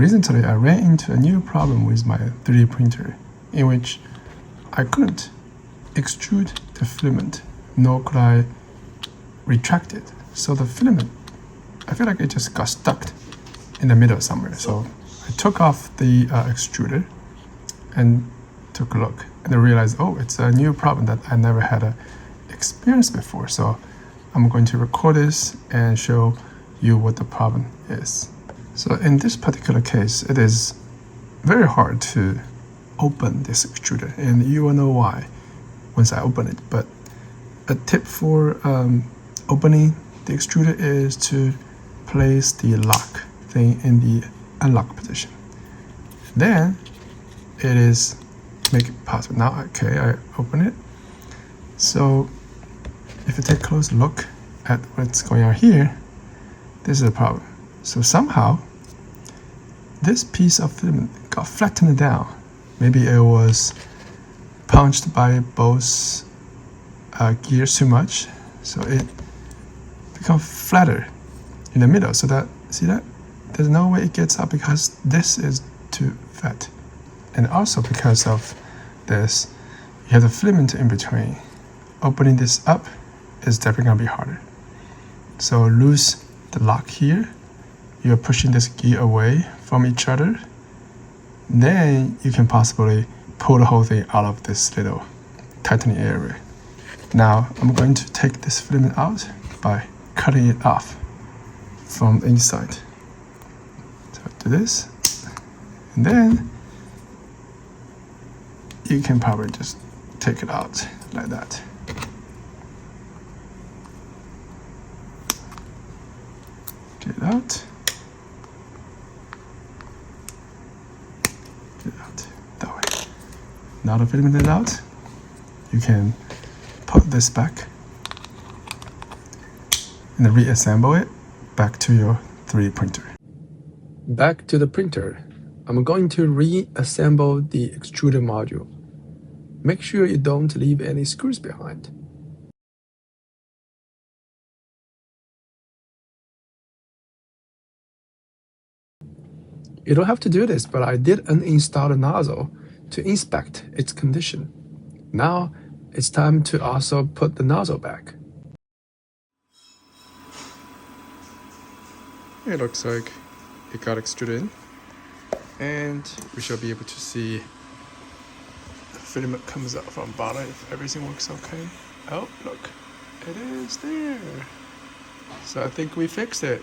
recently I ran into a new problem with my 3D printer in which I couldn't extrude the filament, nor could I retract it. So the filament, I feel like it just got stuck in the middle somewhere. So I took off the extruder and took a look, and I realized, oh, it's a new problem that I never had experienced before. So I'm going to record this and show you what the problem is. So in this particular case, it is very hard to open this extruder, and you will know why once I open it. But a tip for opening the extruder is to place the lock thing in the unlock position. Then it is make it possible. Now, okay, I open it. So if you take a close look at what's going on here, this is a problem. So somehow this piece of filament got flattened down. Maybe it was punched by both gears too much, so it becomes flatter in the middle. So that, see that? There's no way it gets up because this is too fat. And also because of this, you have the filament in between. Opening this up is definitely gonna be harder. So loose the lock here. You're pushing this gear away from each other. Then you can possibly pull the whole thing out of this little tightening area. Now I'm going to take this filament out by cutting it off from the inside. So do this, and then you can probably just take it out like that. Get it out. Get it out that way. Now the filament is out, you can put this back and then reassemble it back to your 3D printer. Back to the printer. I'm going to reassemble the extruder module. Make sure you don't leave any screws behind. You don't have to do this, but I did uninstall the nozzle to inspect its condition. Now it's time to also put the nozzle back. It looks like it got extruded in, and we should be able to see the filament comes out from bottom if everything works okay. Oh, look, it is there. So I think we fixed it.